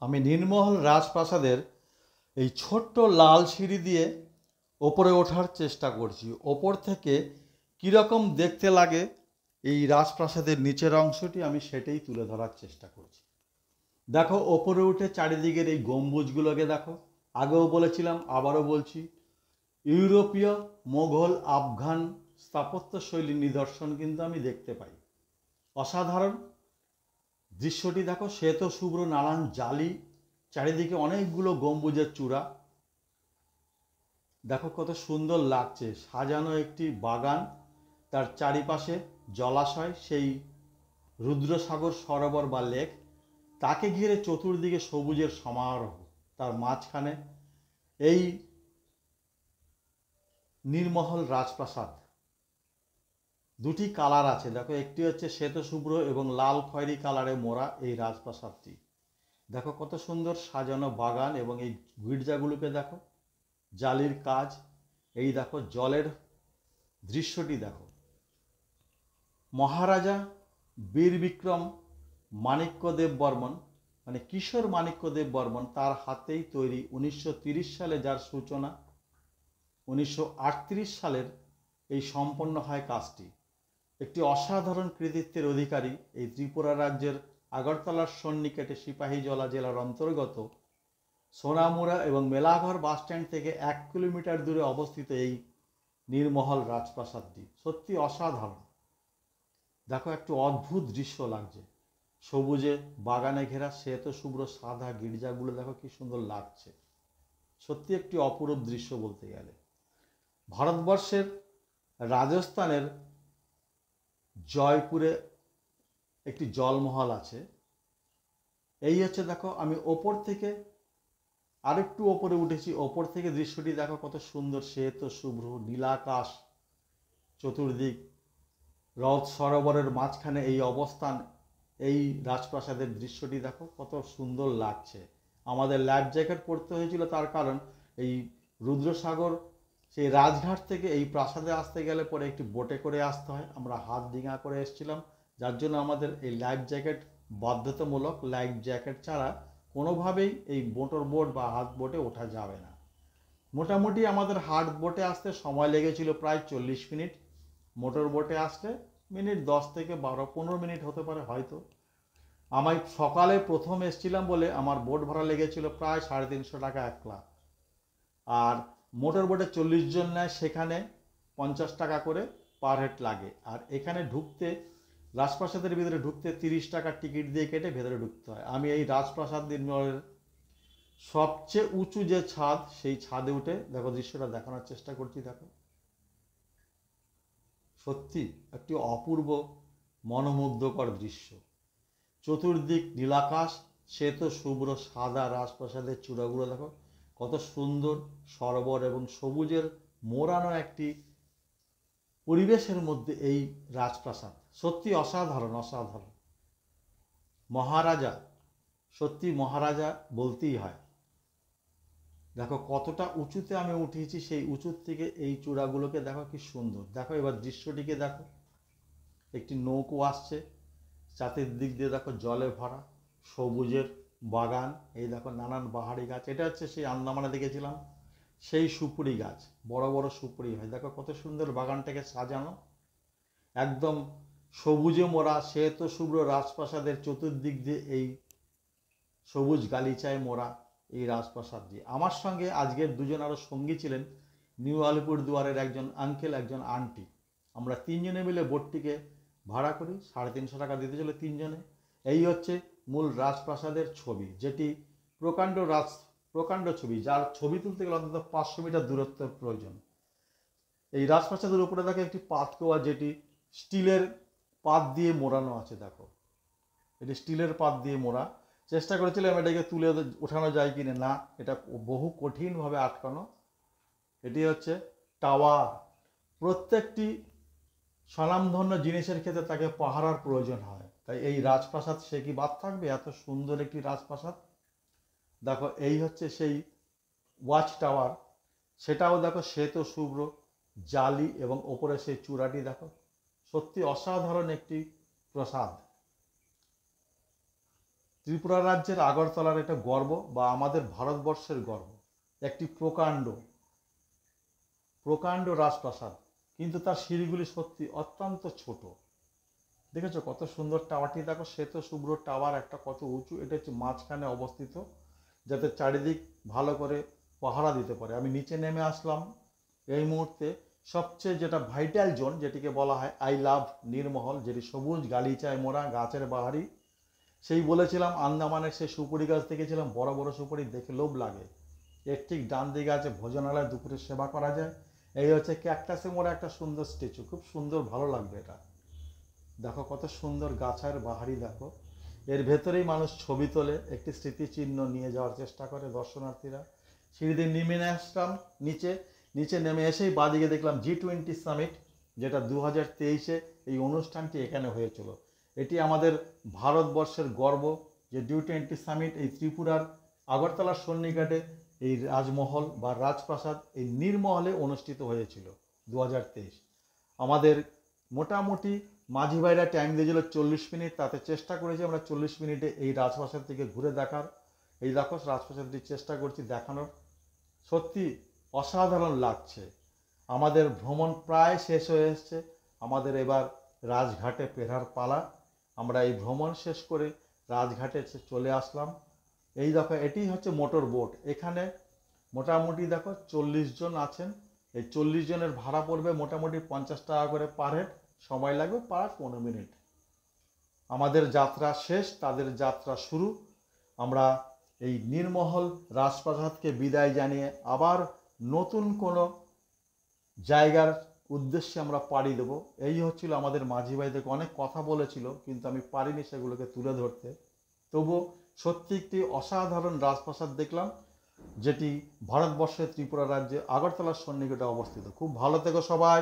আমি নীলমহল রাজপ্রাসাদের এই ছোট্ট লাল সিঁড়ি দিয়ে ওপরে ওঠার চেষ্টা করছি। ওপর থেকে কীরকম দেখতে লাগে এই রাজপ্রাসাদের নিচের অংশটি আমি সেটাই তুলে ধরার চেষ্টা করছি। দেখো, ওপরে উঠে চারিদিকের এই গম্বুজগুলোকে দেখো। আগেও বলেছিলাম, আবারও বলছি, ইউরোপীয়, মোঘল, আফগান স্থাপত্যশৈলীর নিদর্শন কিন্তু আমি দেখতে পাই। অসাধারণ দৃশ্যটি দেখো, শ্বেত শুভ্র নানান জালি, চারিদিকে অনেকগুলো গম্বুজের চূড়া। দেখো কত সুন্দর লাগছে, সাজানো একটি বাগান, তার চারিপাশে জলাশয়, সেই রুদ্রসাগর সরোবর বা লেক, তাকে ঘিরে চতুর্দিকে সবুজের সমারোহ, তার মাঝখানে এই নীলমহল রাজপ্রাসাদ। দুটি কালার আছে দেখো, একটি হচ্ছে শ্বেত শুভ্র এবং লাল খয়েরি কালারে মোড়া এই রাজপ্রাসাদটি। দেখো কত সুন্দর সাজানো বাগান, এবং এই গির্জাগুলোকে দেখো, জালির কাজ। এই দেখো জলের দৃশ্যটি দেখো। মহারাজা বীর বিক্রম মাণিক্যদেব বর্মন, মানে কিশোর মাণিক্যদেব বর্মন, তার হাতেই তৈরি 1930 সালে যার সূচনা, 1938 সালের এই সম্পন্ন হয় কাজটি। একটি অসাধারণ কৃতিত্বের অধিকারী এই ত্রিপুরা রাজ্যের আগরতলার সন্নিকটে সিপাহীজলা জেলার অন্তর্গত সোনামুড়া এবং মেলাঘর বাসস্ট্যান্ড থেকে 1 কিলোমিটার দূরে অবস্থিত এই নীলমহল রাজপ্রাসাদটি সত্যি অসাধারণ। দেখো, একটু অদ্ভুত দৃশ্য লাগছে, সবুজে বাগানে ঘেরা শ্বেত শুভ্র সাদা গির্জাগুলো দেখো কি সুন্দর লাগছে। সত্যি একটি অপরূপ দৃশ্য বলতে গেলে। ভারতবর্ষের রাজস্থানের জয়পুরে একটি জলমহল আছে। এই হচ্ছে দেখো, আমি ওপর থেকে আরেকটু ওপরে উঠেছি, ওপর থেকে দৃশ্যটি দেখো কত সুন্দর, শ্বেত শুভ্র নীলাকাশ, চতুর্দিক হ্রদ সরোবরের মাঝখানে এই অবস্থান, এই রাজপ্রাসাদের দৃশ্যটি দেখো কত সুন্দর লাগছে। আমাদের লাইফ জ্যাকেট পরতে হয়েছিল, তার কারণ এই রুদ্রসাগর সেই রাজঘাট থেকে এই প্রাসাদে আসতে গেলে পরে একটি বোটে করে আসতে হয়। আমরা হাত ডিঙা করে এসেছিলাম, যার জন্য আমাদের এই লাইফ জ্যাকেট বাধ্যতামূলক। লাইফ জ্যাকেট ছাড়া কোনোভাবেই এই মোটর বোট বা হাত বোটে ওঠা যাবে না। মোটামুটি আমাদের হাত বোটে আসতে সময় লেগেছিল প্রায় 40 মিনিট, মোটর বোটে আসলে মিনিট 10 থেকে 12-15 মিনিট হতে পারে হয়তো। আমি সকালে প্রথম এসেছিলাম বলে আমার বোট ভাড়া লেগেছিল প্রায় 350 টাকা একলা। আর মোটর বোটে 40 জন নেয়, সেখানে 50 টাকা করে পার হেড লাগে। আর এখানে ঢুকতে, রাজপ্রাসাদের ভিতরে ঢুকতে 30 টাকার টিকিট দিয়ে কেটে ভেতরে ঢুকতে হয়। আমি এই রাজপ্রাসাদ নির্মলের সবচেয়ে উঁচু যে ছাদ, সেই ছাদে উঠে দেখো দৃশ্যটা দেখানোর চেষ্টা করছি। দেখো, সত্যি একটি অপূর্ব মনোমুগ্ধকর দৃশ্য। চতুর্দিক নীলাকাশ, শ্বেত শুভ্র সাদা রাজপ্রাসাদের চূড়াগুলো দেখো কত সুন্দর, সরোবর এবং সবুজের মোড়ানো একটি পরিবেশের মধ্যে এই রাজপ্রাসাদ সত্যি অসাধারণ, অসাধারণ। মহারাজা, সত্যি মহারাজা বলতেই হয়। দেখো কতটা উঁচুতে আমি উঠেছি, সেই উঁচুর থেকে এই চূড়াগুলোকে দেখো কি সুন্দর। দেখো এবার দৃশ্যটিকে দেখো, একটি নৌকো আসছে, চাতের দিক দিয়ে দেখো জলে ভরা সবুজের বাগান। এই দেখো নানান বাহারি গাছ, এটা হচ্ছে সেই আন্দামানে দেখেছিলাম সেই সুপুরি গাছ, বড় বড় সুপুরি হয়। দেখো কত সুন্দর বাগানটাকে সাজানো, একদম সবুজে মোড়া শ্বেত শুভ্র রাজপ্রাসাদের চতুর্দিক দিয়ে এই সবুজ গালিচায় মোড়া এই রাজপ্রাসাদ দিয়ে। আমার সঙ্গে আজকের দুজন আরও সঙ্গী ছিলেন, নিউ আলিপুরদুয়ারের একজন আঙ্কেল, একজন আন্টি। আমরা তিনজনে মিলে বোটটিকে ভাড়া করি, 350 টাকা দিতে চলে তিনজনে। এই হচ্ছে মূল রাজপ্রাসাদের ছবি, যেটি প্রকাণ্ড ছবি, যার ছবি তুলতে গেলে অন্তত 500 মিটার দূরত্বের প্রয়োজন। এই রাজপ্রাসাদের উপরে দেখো একটি পাতকুয়া, যেটি স্টিলের পাত দিয়ে মোড়ানো আছে। দেখো এটি স্টিলের পাত দিয়ে মোড়া। চেষ্টা করেছিলাম এটাকে তুলে ওঠানো যায় কিনা, না, এটা বহু কঠিনভাবে আটকানো। এটি হচ্ছে টাওয়ার। প্রত্যেকটি স্বনামধন্য জিনিসের ক্ষেত্রে তাকে পাহারার প্রয়োজন হয়, তাই এই রাজপ্রাসাদ সে কি বাদ থাকবে, এত সুন্দর একটি রাজপ্রাসাদ। দেখো এই হচ্ছে সেই ওয়াচ টাওয়ার, সেটাও দেখো শ্বেত শুভ্র জালি, এবং ওপরে সেই চূড়াটি দেখো, সত্যি অসাধারণ একটি প্রাসাদ। ত্রিপুরা রাজ্যের আগরতলার একটা গর্ব বা আমাদের ভারতবর্ষের গর্ব, একটি প্রকাণ্ড রাজপ্রাসাদ, কিন্তু তার সিঁড়িগুলি সত্যি অত্যন্ত ছোট। দেখেছো কত সুন্দর টাওয়ারটি, দেখো শ্বেত শুভ্র টাওয়ার, একটা কত উঁচু, এটা হচ্ছে মাঝখানে অবস্থিত যাতে চারিদিক ভালো করে পাহারা দিতে পারে। আমি নিচে নেমে আসলাম এই মুহূর্তে সবচেয়ে যেটা ভাইটাল জোন, যেটিকে বলা হয় আই লাভ নীরমহল, যেটি সবুজ গালিচায় মোড়া গাছের বাহারি। সেই বলেছিলাম আন্দামানের সেই সুপুরি গাছ দেখেছিলাম, বড় বড় সুপুরি, দেখে লোভ লাগে। এর ঠিক ডান দিকে আছে ভোজনালয়, দুপুরে সেবা করা যায়। এই হচ্ছে ক্যাকটাসে মোড়া একটা সুন্দর স্ট্যাচু, খুব সুন্দর, ভালো লাগবে এটা। দেখো কত সুন্দর গাছের বাহারি, দেখো এর ভেতরেই মানুষ ছবি তোলে, একটি স্মৃতিচিহ্ন নিয়ে যাওয়ার চেষ্টা করে দর্শনার্থীরা। সিঁড়ি দিয়ে নেমে আসলাম নিচে নেমে এসেই বাদিকে দেখলাম G20 সামিট, যেটা 2023-এ এই অনুষ্ঠানটি এখানে হয়েছিল। এটি আমাদের ভারতবর্ষের গর্ব যে G20 সামিট এই ত্রিপুরার আগরতলার সন্নিকটে এই রাজমহল বা রাজপ্রাসাদ এই নীরমহলে অনুষ্ঠিত হয়েছিল 2023। আমাদের মোটামুটি মাঝি ভাইরা টাইম দিয়েছিল 40 মিনিট, তাতে চেষ্টা করেছি আমরা 40 মিনিটে এই রাজপ্রাসাদ থেকে ঘুরে দেখার। এই দেখো রাজপ্রাসাদটি চেষ্টা করছি দেখানোর, সত্যি অসাধারণ লাগছে। আমাদের ভ্রমণ প্রায় শেষ হয়ে এসছে, আমাদের এবার রাজঘাটে ফেরার পালা। আমরা এই ভ্রমণ শেষ করে রাজঘাটে চলে আসলাম। এই দেখো এটি হচ্ছে মোটর বোট, এখানে মোটামুটি দেখো 40 জন আছেন। এই 40 জনের ভাড়া পড়বে মোটামুটি 50 টাকা করে পার হেড, সময় লাগবে প্রায় 15 মিনিট। আমাদের যাত্রা শেষ, তাদের যাত্রা শুরু। আমরা এই নীরমহল রাজপ্রাসাদকে বিদায় জানিয়ে আবার নতুন কোনো জায়গার উদ্দেশ্যে আমরা পাড়ি দেবো। এই হচ্ছিল আমাদের মাঝি ভাইদেরকে অনেক কথা বলেছিল, কিন্তু আমি পারিনি সেগুলোকে তুলে ধরতে। তবুও সত্যি একটি অসাধারণ রাজপ্রাসাদ দেখলাম, যেটি ভারতবর্ষের ত্রিপুরা রাজ্যে আগরতলার সন্নিকটে অবস্থিত। খুব ভালো থেকো সবাই।